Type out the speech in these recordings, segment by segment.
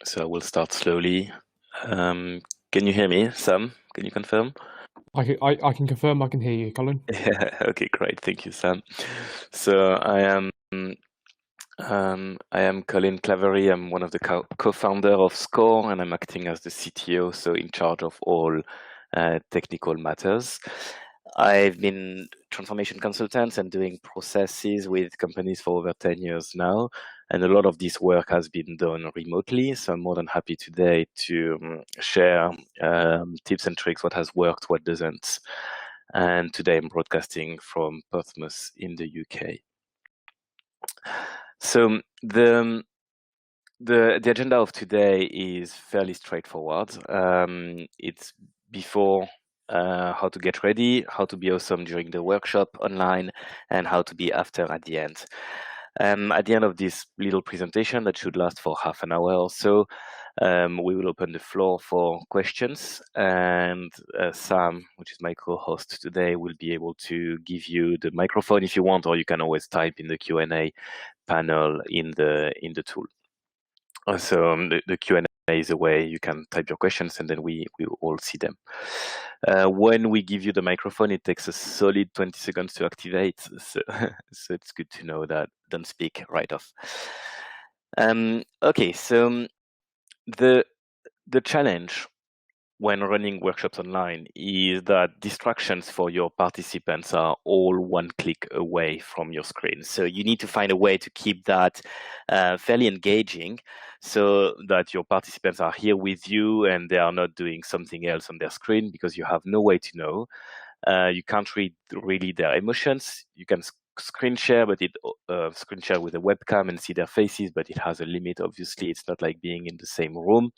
So I will start slowly. Can you hear me, Sam? Can you confirm? I can confirm I can hear you, Colin. Yeah, okay, great. Thank you, Sam. So I am Colin Clavery. I'm one of the co-founder of Skore, and I'm acting as the CTO, so in charge of all technical matters. I've been transformation consultant and doing processes with companies for over 10 years now, and a lot of this work has been done remotely. So I'm more than happy today to share tips and tricks, what has worked, what doesn't. And today I'm broadcasting from Portsmouth in the UK. So the agenda of today is fairly straightforward. It's before how to get ready, how to be awesome during the workshop online, and how to be after at the end. At the end of this little presentation that should last for half an hour or so, we will open the floor for questions, and Sam, which is my co-host today, will be able to give you the microphone if you want, or you can always type in the Q&A panel in the tool. So the Q&A is a way you can type your questions and then we all see them. When we give you the microphone, it takes a solid 20 seconds to activate. So, so it's good to know that don't speak right off. Okay, so the challenge when running workshops online is that distractions for your participants are all one click away from your screen. So you need to find a way to keep that fairly engaging so that your participants are here with you and they are not doing something else on their screen, because you have no way to know. You can't read really their emotions. You can screen share, but screen share with a webcam and see their faces, but it has a limit. Obviously, it's not like being in the same room.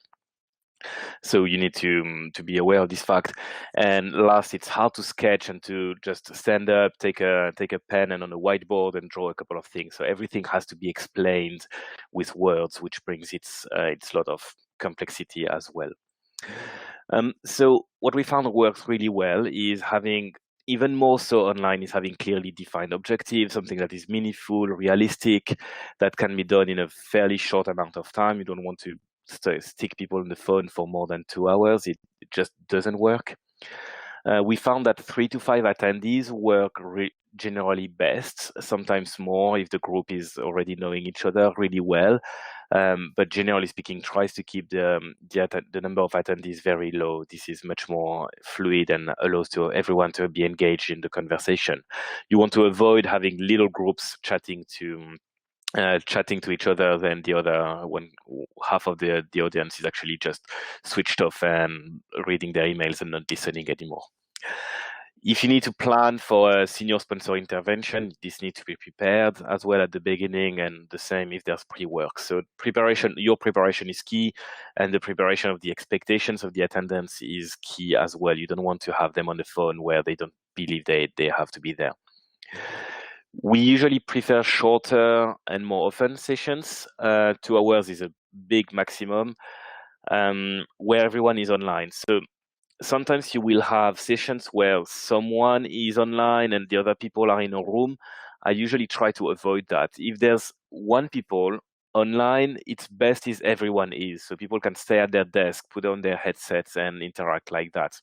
So you need to be aware of this fact. And last, it's hard to sketch and to just stand up, take a pen and on a whiteboard and draw a couple of things. So everything has to be explained with words, which brings its lot of complexity as well. So what we found works really well is having, even more so online, is having clearly defined objectives, something that is meaningful, realistic, that can be done in a fairly short amount of time. You don't want to stick people on the phone for more than 2 hours. It just doesn't work. We found that 3 to 5 attendees work generally best, sometimes more if the group is already knowing each other really well. But generally speaking, tries to keep the number of attendees very low. This is much more fluid and allows to everyone to be engaged in the conversation. You want to avoid having little groups chatting to each other, then the other when half of the audience is actually just switched off and reading their emails and not listening anymore. If you need to plan for a senior sponsor intervention, this needs to be prepared as well at the beginning, and the same if there's pre-work. So your preparation is key, and the preparation of the expectations of the attendance is key as well. You don't want to have them on the phone where they don't believe they have to be there. We usually prefer shorter and more often sessions. 2 hours is a big maximum, where everyone is online. So sometimes you will have sessions where someone is online and the other people are in a room. I usually try to avoid that. If there's one people online, it's best if everyone is, so people can stay at their desk, put on their headsets and interact like that.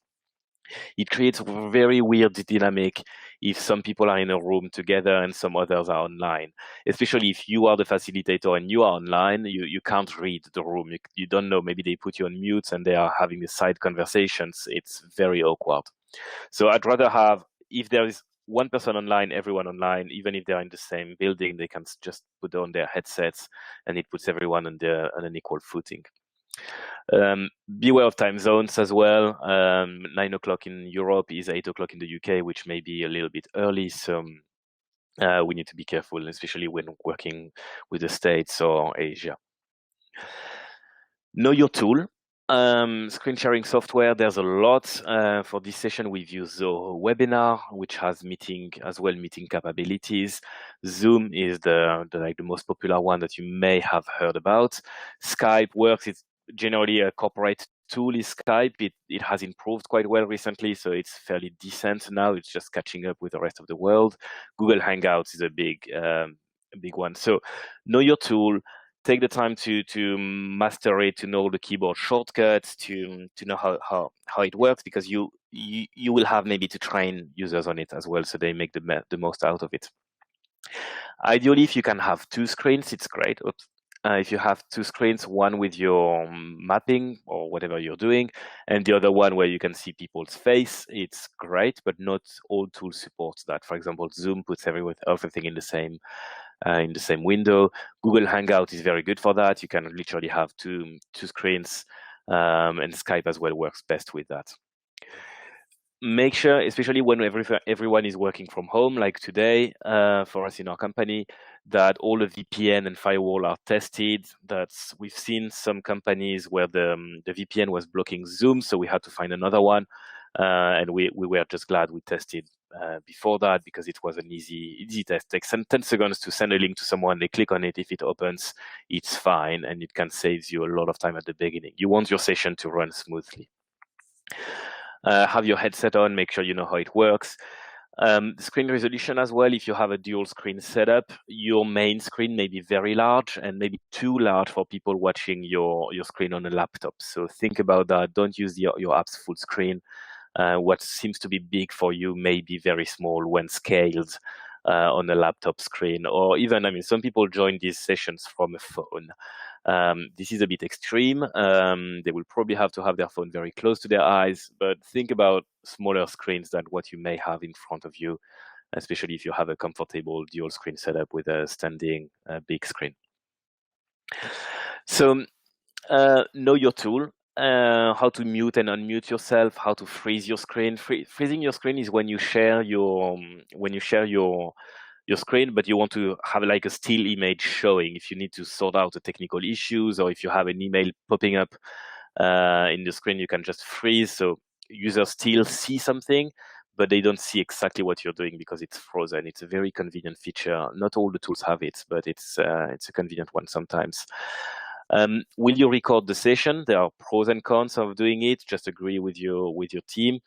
It creates a very weird dynamic if some people are in a room together and some others are online, especially if you are the facilitator and you are online. You can't read the room. You don't know, maybe they put you on mute and they are having a side conversations. It's very awkward. So I'd rather have, if there is one person online, everyone online, even if they're in the same building, they can just put on their headsets and it puts everyone on an equal footing. Beware of time zones as well. 9 o'clock in Europe is 8 o'clock in the UK, which may be a little bit early. So we need to be careful, especially when working with the States or Asia. Know your tool. Screen sharing software, there's a lot. For this session, we've used Zoho Webinar, which has meeting capabilities. Zoom is the most popular one that you may have heard about. Skype works. It's generally a corporate tool is Skype. It has improved quite well recently, so it's fairly decent now. It's just catching up with the rest of the world. Google Hangouts is a big one. So know your tool. take the time to master it, to know the keyboard shortcuts, to know how it works, because you will have maybe to train users on it as well, so they make the most out of it. Ideally, if you can have two screens, it's great. Oops. If you have two screens, one with your mapping or whatever you're doing, and the other one where you can see people's face, it's great, but not all tools support that. For example, Zoom puts everything in the same window. Google Hangout is very good for that. You can literally have two screens, and Skype as well works best with that. Make sure, especially when everyone is working from home, like today, for us in our company, that all the VPN and firewall are tested. We've seen some companies where the VPN was blocking Zoom, so we had to find another one. And we were just glad we tested before that, because it was an easy test. It takes 10 seconds to send a link to someone. They click on it. If it opens, it's fine, and it can save you a lot of time at the beginning. You want your session to run smoothly. Have your headset on, make sure you know how it works. Screen resolution as well. If you have a dual screen setup, your main screen may be very large and maybe too large for people watching your screen on a laptop. So think about that. Don't use your app's full screen. What seems to be big for you may be very small when scaled on a laptop screen, or even, some people join these sessions from a phone. This is a bit extreme. They will probably have to have their phone very close to their eyes, but think about smaller screens than what you may have in front of you, especially if you have a comfortable dual screen setup with a standing big screen. So know your tool. How to mute and unmute yourself, how to freeze your screen. Freezing your screen is when you share your screen, but you want to have like a still image showing. If you need to sort out the technical issues, or if you have an email popping up in the screen, you can just freeze, so users still see something, but they don't see exactly what you're doing because it's frozen. It's a very convenient feature. Not all the tools have it, but it's a convenient one sometimes. Will you record the session? There are pros and cons of doing it. Just agree with your team.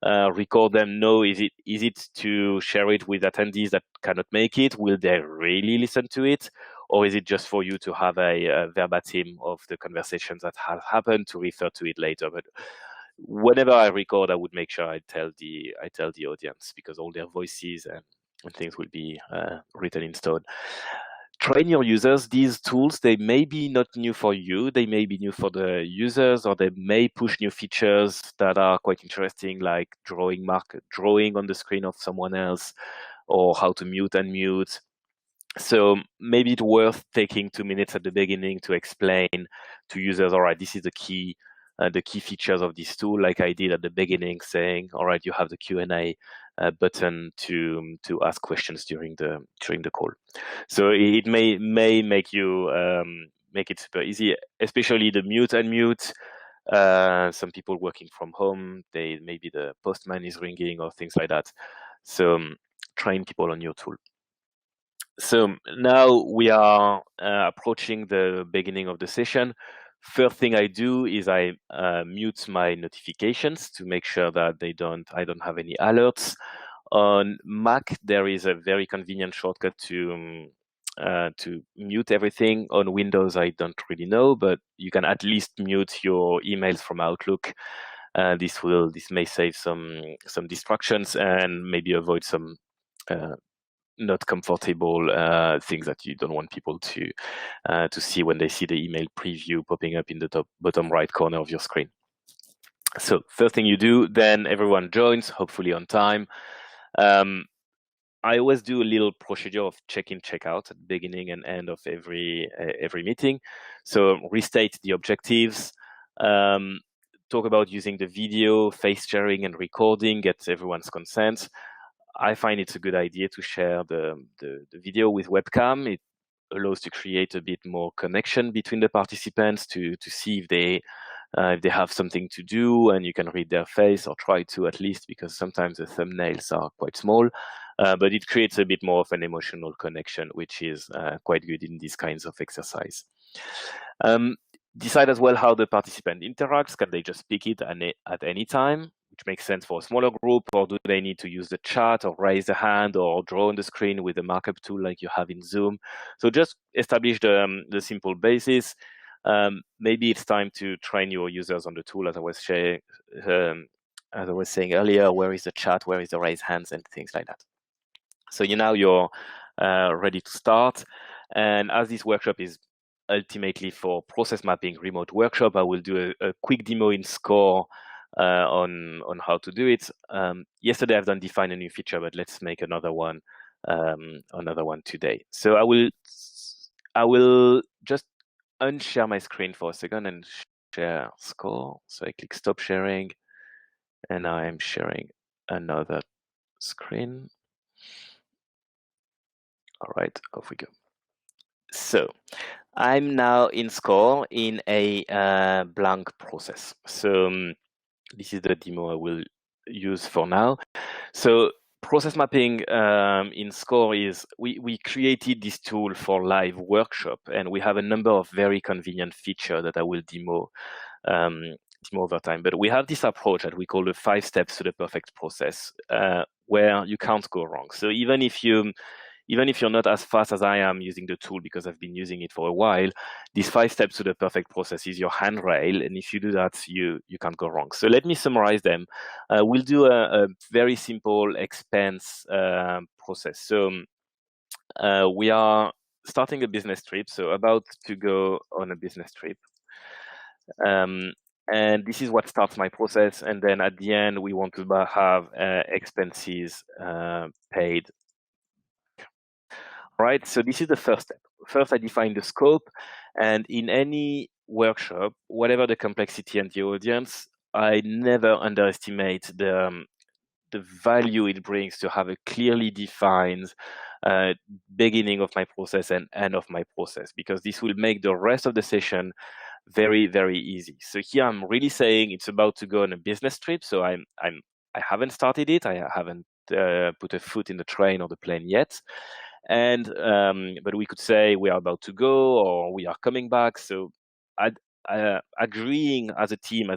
Record them. Know, is it to share it with attendees that cannot make it? Will they really listen to it, or is it just for you to have a verbatim of the conversations that have happened to refer to it later? But whenever I record, I would make sure I tell the audience, because all their voices and things will be written in stone. Train your users. These tools, they may be not new for you, they may be new for the users, or they may push new features that are quite interesting, like drawing on the screen of someone else, or how to mute and mute. So maybe it's worth taking 2 minutes at the beginning to explain to users, all right, this is the key features of this tool, like I did at the beginning, saying, all right, you have the Q&A button to ask questions during the call. So it may make you make it super easy, especially the mute and mute. Some people working from home, maybe the postman is ringing or things like that. So train people on your tool. So now we are approaching the beginning of the session. First thing I do is I mute my notifications to make sure that I don't have any alerts. On Mac, there is a very convenient shortcut to mute everything. On Windows, I don't really know, but you can at least mute your emails from Outlook. This may save some distractions and maybe avoid some not comfortable things that you don't want people to see when they see the email preview popping up in the bottom right corner of your screen. So first thing you do, then everyone joins, hopefully on time. I always do a little procedure of check-in, check-out at the beginning and end of every meeting. So restate the objectives, talk about using the video, face sharing and recording, get everyone's consent. I find it's a good idea to share the video with webcam. It allows to create a bit more connection between the participants to see if they have something to do, and you can read their face, or try to at least, because sometimes the thumbnails are quite small. But it creates a bit more of an emotional connection, which is quite good in these kinds of exercise. Decide as well how the participant interacts. Can they just pick it at any time? which makes sense for a smaller group, or do they need to use the chat or raise a hand or draw on the screen with a markup tool like you have in Zoom? So just establish the simple basis. Maybe it's time to train your users on the tool, as I was saying earlier. Where is the chat? Where is the raise hands and things like that? So you're ready to start. And as this workshop is ultimately for process mapping remote workshop, I will do a quick demo in Skore on how to do it. Yesterday I've done define a new feature, but let's make another one today. So I will just unshare my screen for a second and share Skore. So I click stop sharing, and now I'm sharing another screen. All right, off we go. So I'm now in Skore in a blank process. So this is the demo I will use for now. So process mapping in Skore is we created this tool for live workshop, and we have a number of very convenient features that I will demo over time. But we have this approach that we call the 5 steps to the perfect process, where you can't go wrong. So even if you're not as fast as I am using the tool, because I've been using it for a while, these 5 steps to the perfect process is your handrail, and if you do that, you can't go wrong. So let me summarize them. We'll do a very simple expense process. So we are starting a business trip, so about to go on a business trip. And this is what starts my process. And then at the end, we want to have expenses paid. Right, so this is the first step. First, I define the scope, and in any workshop, whatever the complexity and the audience, I never underestimate the value it brings to have a clearly defined beginning of my process and end of my process, because this will make the rest of the session very, very easy. So here I'm really saying it's about to go on a business trip. So I haven't started it. I haven't put a foot in the train or the plane yet. And but we could say we are about to go, or we are coming back. So agreeing as a team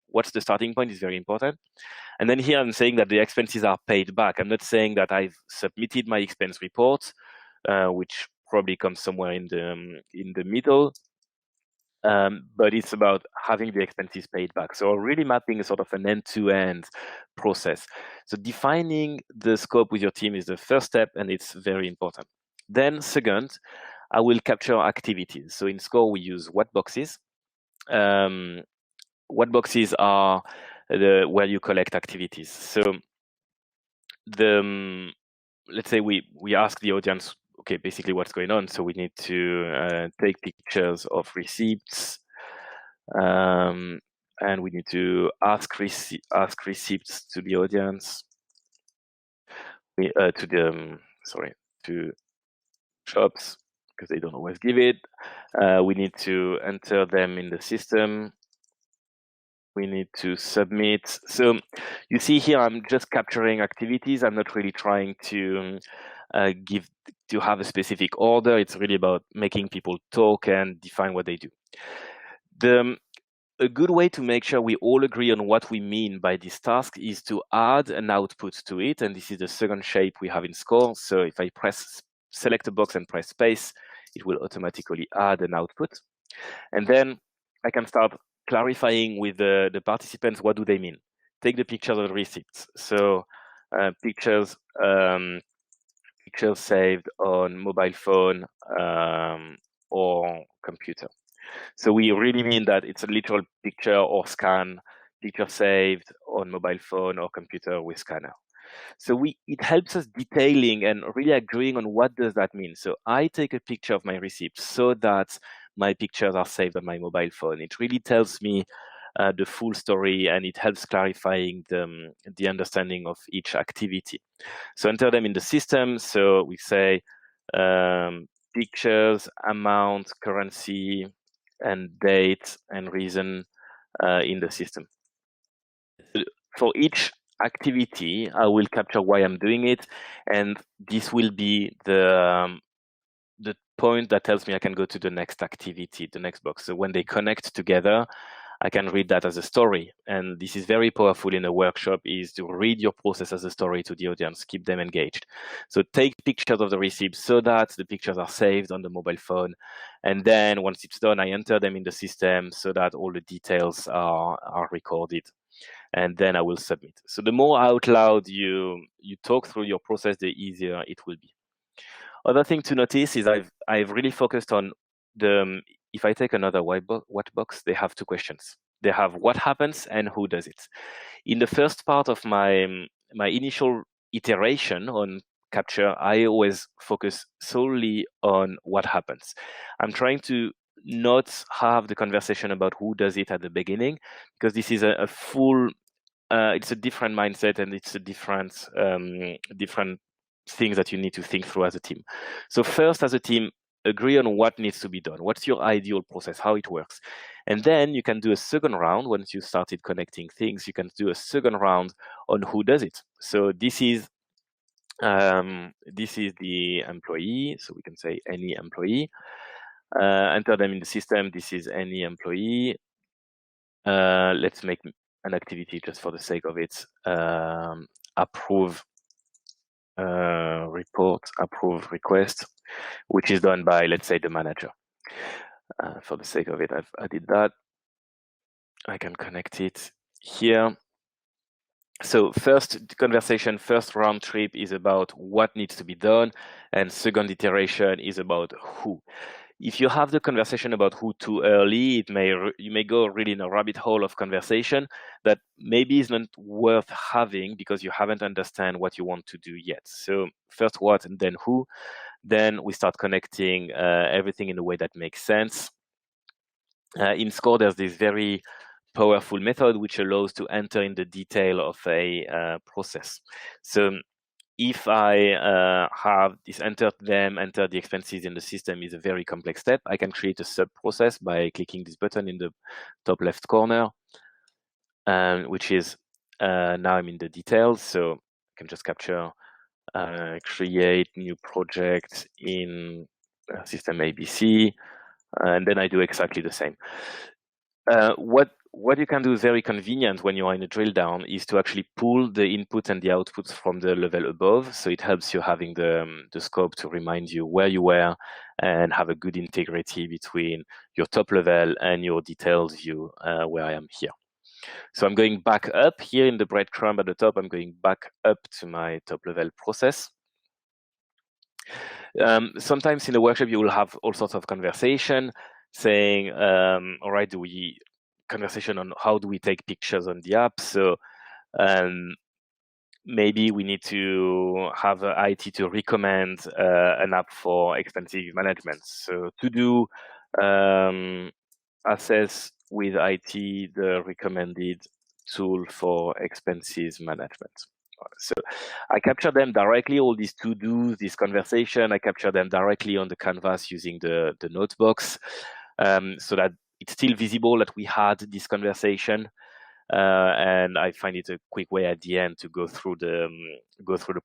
what's the starting point is very important. And then here I'm saying that the expenses are paid back. I'm not saying that I've submitted my expense report, which probably comes somewhere in the middle. But it's about having the expenses paid back. So really mapping a sort of an end-to-end process. So defining the scope with your team is the first step, and it's very important. Then second, I will capture activities. So in Skore, we use what boxes. What boxes are where you collect activities. So let's say we ask the audience, okay, basically what's going on. So we need to take pictures of receipts, and we need to ask receipts to the audience. To shops, because they don't always give it. We need to enter them in the system. We need to submit. So you see here, I'm just capturing activities. I'm not really trying to have a specific order. It's really about making people talk and define what they do. A good way to make sure we all agree on what we mean by this task is to add an output to it. And this is the second shape we have in Skore. So if I select a box and press space, it will automatically add an output. And then I can start clarifying with the participants, what do they mean? Take the pictures of the receipts. So pictures saved on mobile phone or computer. So we really mean that it's a literal picture or scan, picture saved on mobile phone or computer with scanner. So it helps us detailing and really agreeing on what does that mean. So I take a picture of my receipt so that my pictures are saved on my mobile phone. It really tells me the full story, and it helps clarifying the understanding of each activity. So enter them in the system. So we say pictures, amount, currency, and date and reason in the system. For each activity, I will capture why I'm doing it, and this will be the point that tells me I can go to the next activity, the next box. So when they connect together, I can read that as a story. And this is very powerful in a workshop, is to read your process as a story to the audience, keep them engaged. So take pictures of the receipt so that the pictures are saved on the mobile phone. And then once it's done, I enter them in the system so that all the details are recorded. And then I will submit. So the more out loud you talk through your process, the easier it will be. Other thing to notice is I've really focused on if I take another white box, they have two questions. They have what happens and who does it. In the first part of my initial iteration on capture, I always focus solely on what happens. I'm trying to not have the conversation about who does it at the beginning, because this is a full it's a different mindset, and it's a different things that you need to think through as a team. So first, as a team, agree on what needs to be done. What's your ideal process, how it works. And then you can do a second round. Once you started connecting things, you can do a second round on who does it. So this is the employee. So we can say any employee. Enter them in the system. This is any employee. Let's make an activity just for the sake of it. Approve report, approve request, which is done by, let's say, the manager. For the sake of it, I've added that. I can connect it here. So first conversation, first round trip is about what needs to be done, and second iteration is about who. If you have the conversation about who too early, you may go really in a rabbit hole of conversation that maybe is not worth having because you haven't understand what you want to do yet. So first what and then who. Then we start connecting everything in a way that makes sense. In Skore, there's this very powerful method which allows to enter in the detail of a process. So if I have this enter the expenses in the system is a very complex step, I can create a sub-process by clicking this button in the top left corner, which is now I'm in the details. So I can just capture, create new project in system ABC, and then I do exactly the same. What you can do is very convenient when you are in a drill down is to actually pull the input and the outputs from the level above. So it helps you having the scope to remind you where you were and have a good integrity between your top level and your detailed view where I am here. So I'm going back up here in the breadcrumb at the top. I'm going back up to my top level process. Sometimes in the workshop, you will have all sorts of conversation saying, all right, conversation on how do we take pictures on the app. So maybe we need to have IT to recommend an app for expensive management. So to do assess with IT the recommended tool for expenses management. So I capture them directly, all these to-dos, this conversation, I capture them directly on the canvas using the notebox, so that it's still visible that we had this conversation. And I find it a quick way at the end to go through the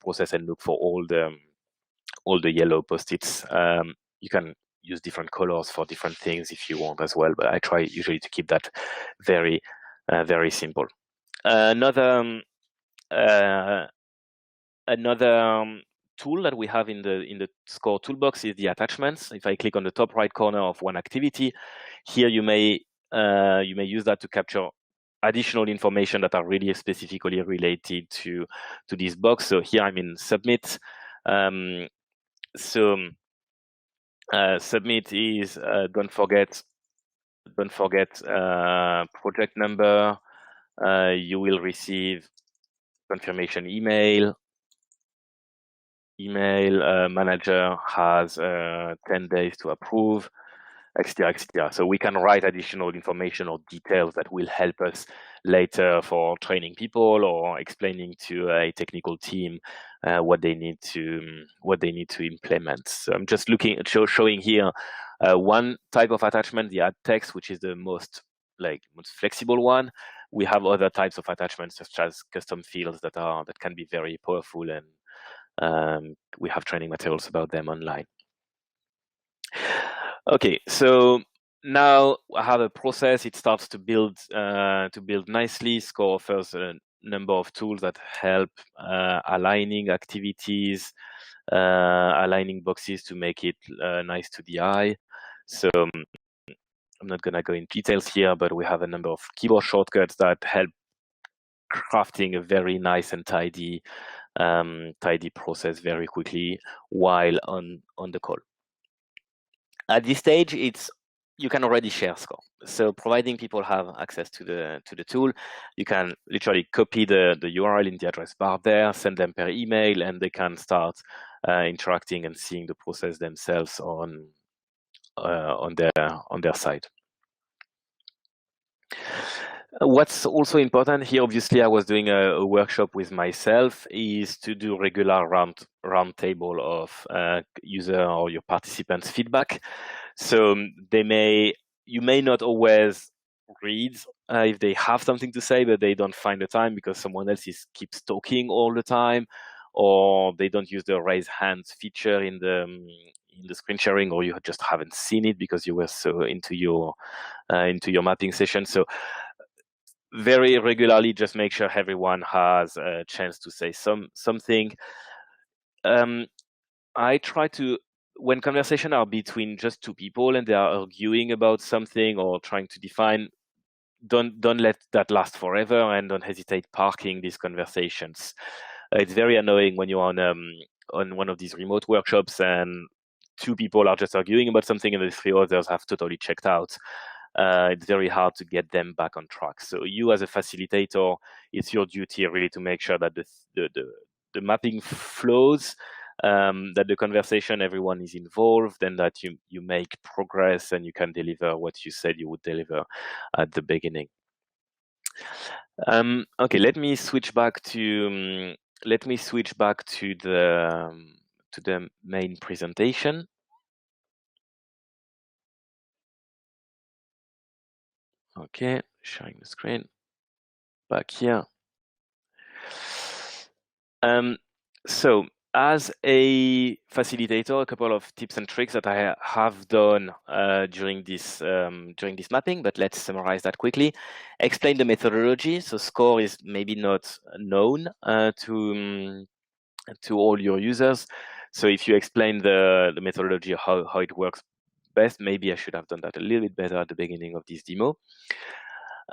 process and look for all the yellow post-its. You can use different colors for different things if you want as well, but I try usually to keep that very simple. Another tool that we have in the Skore toolbox is the attachments. If I click on the top right corner of one activity, here you may use that to capture additional information that are really specifically related to this box. So here I'm in submit. Submit is don't forget project number. You will receive confirmation email. Manager has 10 days to approve, etc., etc. So we can write additional information or details that will help us later for training people or explaining to a technical team what they need to implement. So I'm just looking at showing here one type of attachment, the add text, which is the most flexible one. We have other types of attachments such as custom fields that can be very powerful, and we have training materials about them online. Okay, so now I have a process. It starts to build nicely. Skore offers a number of tools that help aligning activities, aligning boxes to make it nice to the eye. So I'm not going to go into details here, but we have a number of keyboard shortcuts that help crafting a very nice and tidy process very quickly while on the call. At this stage, you can already share Skore. So providing people have access to the tool, you can literally copy the URL in the address bar there, send them per email, and they can start interacting and seeing the process themselves on their side. What's also important here, obviously, I was doing a workshop with myself, is to do regular round table of user or your participants' feedback. So you may not always read if they have something to say, but they don't find the time because someone else keeps talking all the time, or they don't use the raise hands feature in the screen sharing, or you just haven't seen it because you were so into your mapping session. So very regularly, just make sure everyone has a chance to say something. I try to, when conversations are between just two people and they are arguing about something or trying to define, don't let that last forever, and don't hesitate parking these conversations. It's very annoying when you're on one of these remote workshops and two people are just arguing about something and the three others have totally checked out. It's very hard to get them back on track. So you, as a facilitator, it's your duty really to make sure that the mapping flows, that the conversation, everyone is involved, and that you make progress and you can deliver what you said you would deliver at the beginning. Okay, let me switch back to the main presentation. Okay, sharing the screen. Back here. So as a facilitator, a couple of tips and tricks that I have done during this mapping, but let's summarize that quickly. Explain the methodology. So Skore is maybe not known to all your users. So if you explain the methodology, how it works best, maybe I should have done that a little bit better at the beginning of this demo.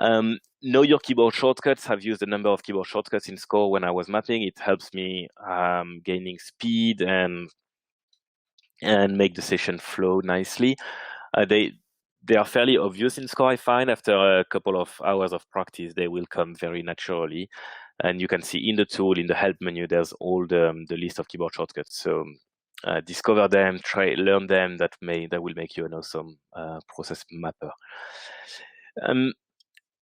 Know your keyboard shortcuts. I've used a number of keyboard shortcuts in Skore when I was mapping. It helps me gaining speed and make the session flow nicely. They are fairly obvious in Skore, I find. After a couple of hours of practice, they will come very naturally. And you can see in the tool, in the help menu, there's all the list of keyboard shortcuts. So discover them, learn them. That will make you an awesome process mapper.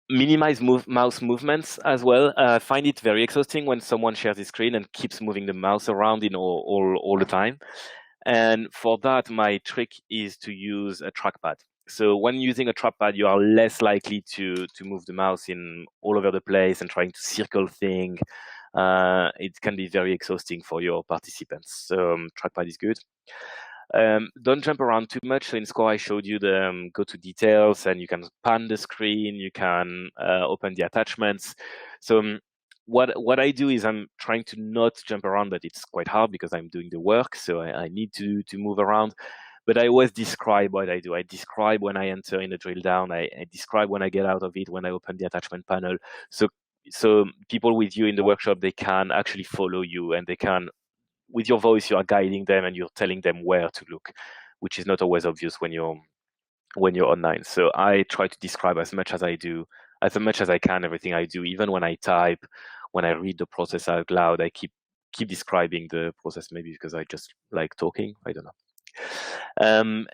Minimize mouse movements as well. Find it very exhausting when someone shares the screen and keeps moving the mouse around all the time. And for that, my trick is to use a trackpad. So when using a trackpad, you are less likely to move the mouse in all over the place and trying to circle things. It can be very exhausting for your participants. So trackpad is good. Don't jump around too much. So in Skore, I showed you the go to details, and you can pan the screen, you can open the attachments. So what I do is I'm trying to not jump around, but it's quite hard because I'm doing the work, so I need to move around. But I always describe what I do. I describe when I enter in the drill down. I describe when I get out of it, when I open the attachment panel. So people with you in the workshop, they can actually follow you, and they can, with your voice, you are guiding them and you're telling them where to look, which is not always obvious when you're online. So I try to describe as much as I can, everything I do. Even when I type, when I read the process out loud, I keep describing the process, maybe because I just like talking, I don't know.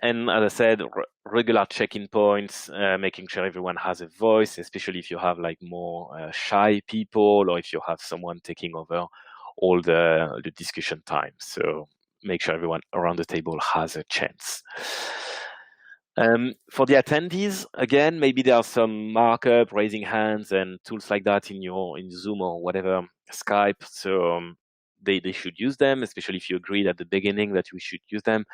And as I said, regular check-in points, making sure everyone has a voice, especially if you have like more shy people, or if you have someone taking over all the discussion time. So make sure everyone around the table has a chance. For the attendees, again, maybe there are some markup, raising hands, and tools like that in Zoom or whatever, Skype. So they should use them, especially if you agreed at the beginning that we should use them.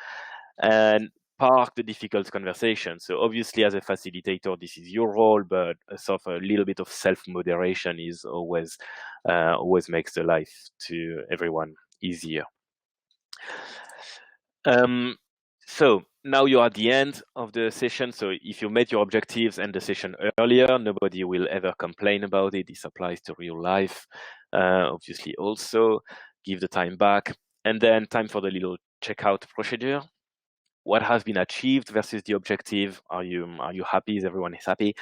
And park the difficult conversation. So obviously, as a facilitator, this is your role, but a little bit of self-moderation is always makes the life to everyone easier. So now you're at the end of the session. So if you met your objectives and the session earlier, nobody will ever complain about it. This applies to real life. Obviously, also give the time back, and then time for the little checkout procedure. What has been achieved versus the objective? Are you happy? Is everyone happy?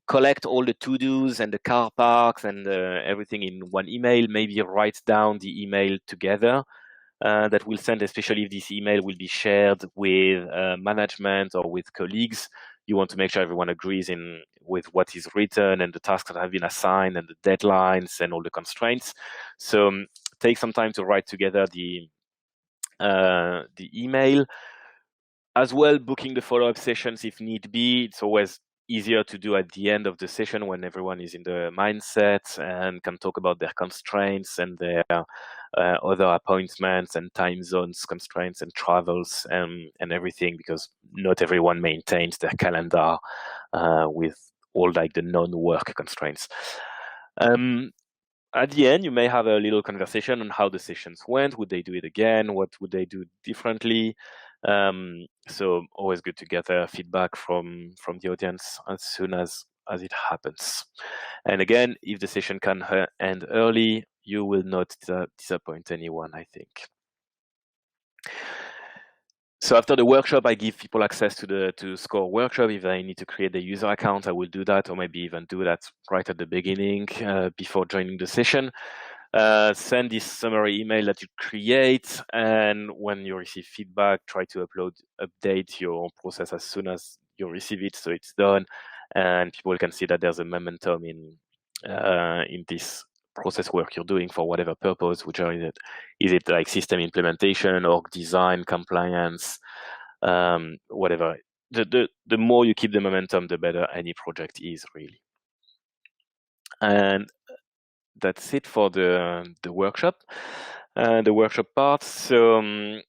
Collect all the to-dos and the car parks and everything in one email. Maybe write down the email together. That will send, especially if this email will be shared with management or with colleagues. You want to make sure everyone agrees with what is written and the tasks that have been assigned and the deadlines and all the constraints. So take some time to write together the email. As well, booking the follow-up sessions if need be. It's always easier to do at the end of the session when everyone is in the mindset and can talk about their constraints and their other appointments and time zones constraints and travels and everything, because not everyone maintains their calendar with all like the non-work constraints. At the end, you may have a little conversation on how the sessions went. Would they do it again? What would they do differently? So always good to get feedback from the audience as soon as it happens. And again, if the session can end early, you will not disappoint anyone, I think. So after the workshop, I give people access to the Skore workshop. If they need to create a user account, I will do that, or maybe even do that right at the beginning before joining the session. Send this summary email that you create, and when you receive feedback, try to update your process as soon as you receive it, so it's done, and people can see that there's a momentum in this process work you're doing for whatever purpose, which are is it like system implementation, org design, compliance, whatever. The more you keep the momentum, the better any project is, really. And that's it for the workshop. The workshop part. So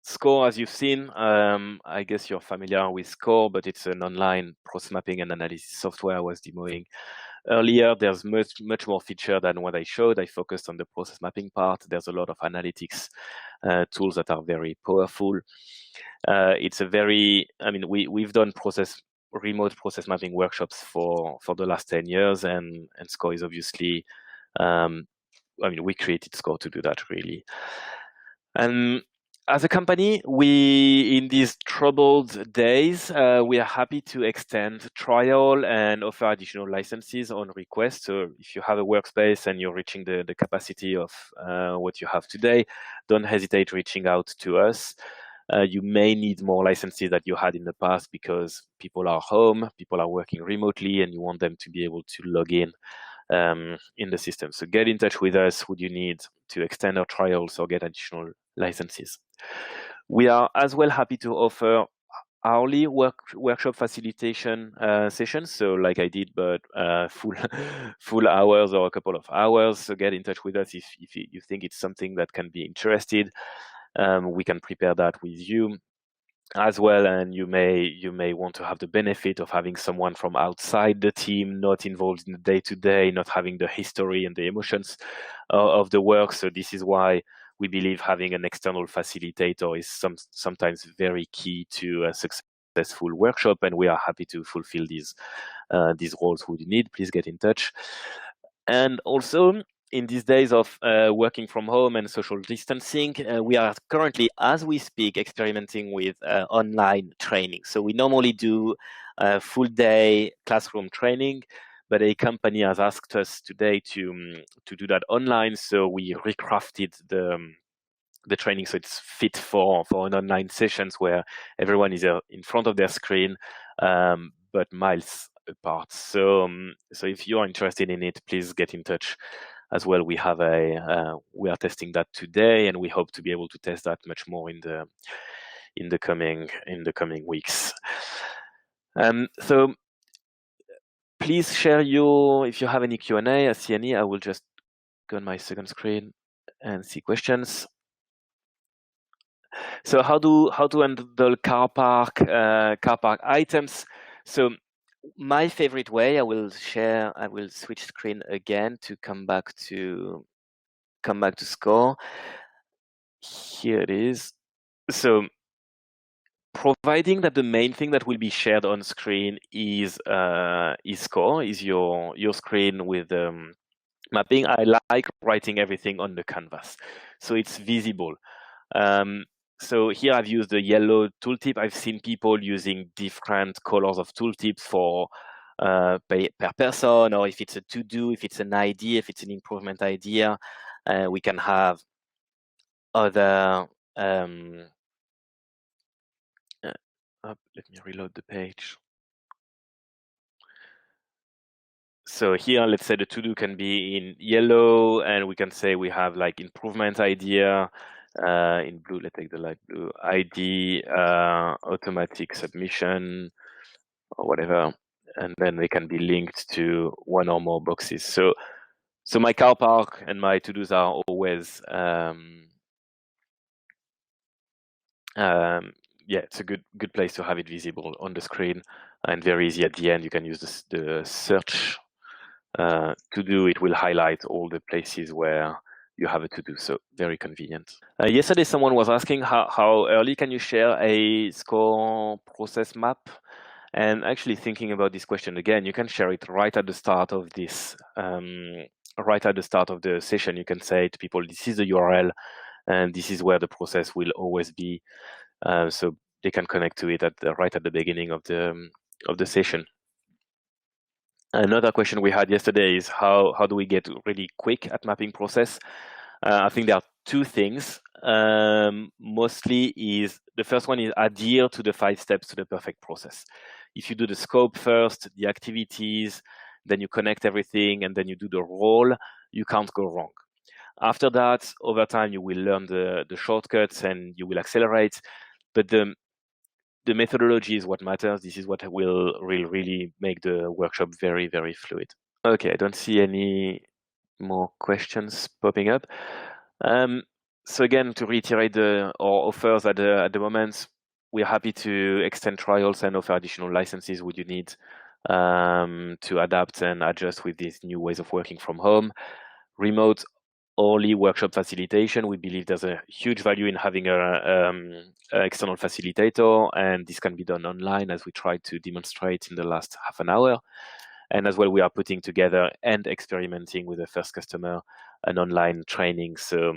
Skore, as you've seen, I guess you're familiar with Skore, but it's an online process mapping and analysis software I was demoing earlier. There's much more feature than what I showed. I focused on the process mapping part. There's a lot of analytics tools that are very powerful. It's a very, I mean, we've done remote process mapping workshops for the last 10 years, and Skore is obviously, I mean, we created Skore to do that, really. And as a company, in these troubled days, we are happy to extend trial and offer additional licenses on request. So if you have a workspace and you're reaching the capacity of what you have today, don't hesitate reaching out to us. You may need more licenses that you had in the past because people are home, people are working remotely, and you want them to be able to log in the system. So get in touch with us. Would you need to extend our trials or get additional licenses? We are as well happy to offer hourly workshop facilitation sessions. So like I did, but full hours or a couple of hours. So get in touch with us if you think it's something that can be interested. We can prepare that with you as well, and you may want to have the benefit of having someone from outside the team, not involved in the day-to-day, not having the history and the emotions of the work. So this is why we believe having an external facilitator is sometimes very key to a successful workshop, and we are happy to fulfill these roles. Who you need, please get in touch. And also, in these days of working from home and social distancing, we are currently, as we speak, experimenting with online training. So we normally do full day classroom training, but a company has asked us today to do that online. So we recrafted the training so it's fit for an online sessions where everyone is in front of their screen, but miles apart. So if you are interested in it, please get in touch as well. We have we are testing that today, and we hope to be able to test that much more in the coming weeks. So please share if you have any Q&A. I see any. I will just go on my second screen and see questions. So how to handle car park items. So my favorite way, I will switch screen again to come back to Skore. Here it is. So providing that the main thing that will be shared on screen is Skore, is your screen with mapping. I like writing everything on the canvas, so it's visible. So here I've used the yellow tooltip. I've seen people using different colors of tooltips for per person, or if it's a to-do, if it's an idea, if it's an improvement idea. We can have other let me reload the page. So here, let's say the to-do can be in yellow, and we can say we have like improvement idea. In blue, let's take the light blue, ID, automatic submission, or whatever. And then they can be linked to one or more boxes. So my car park and my to-dos are always, yeah, it's a good place to have it visible on the screen, and very easy at the end. You can use the search to do. It will highlight all the places where you have a to-do, so very convenient. Yesterday, someone was asking how early can you share a Skore process map? And actually thinking about this question again, you can share it right at the start of this, right at the start of the session. You can say to people, this is the URL, and this is where the process will always be. So they can connect to it right at the beginning of the session. Another question we had yesterday is how do we get really quick at mapping process? I think there are two things. Mostly is the first one is adhere to the 5 steps to the perfect process. If you do the scope first, the activities, then you connect everything, and then you do the role, you can't go wrong. After that, over time, you will learn the shortcuts and you will accelerate. But the methodology is what matters. This is what will really make the workshop very, very fluid. Okay, I don't see any more questions popping up. So again, to reiterate our offers at the moment, we're happy to extend trials and offer additional licenses would you need to adapt and adjust with these new ways of working from home. Remote only workshop facilitation. We believe there's a huge value in having an external facilitator, and this can be done online, as we tried to demonstrate in the last half an hour. And as well, we are putting together and experimenting with the first customer an online training. So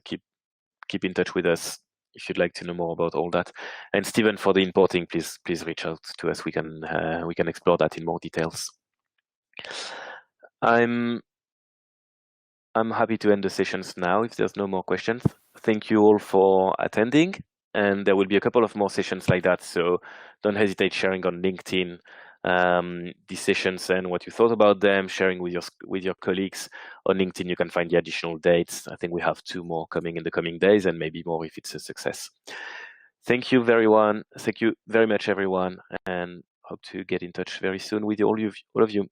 keep in touch with us if you'd like to know more about all that. And Stephen, for the importing, please reach out to us. We can explore that in more details. I'm happy to end the sessions now if there's no more questions. Thank you all for attending, and there will be a couple of more sessions like that, so don't hesitate sharing on LinkedIn these sessions and what you thought about them, sharing with your colleagues. On LinkedIn, you can find the additional dates. I think we have 2 more coming in the coming days, and maybe more if it's a success. Thank you very much, everyone, and hope to get in touch very soon with all of you.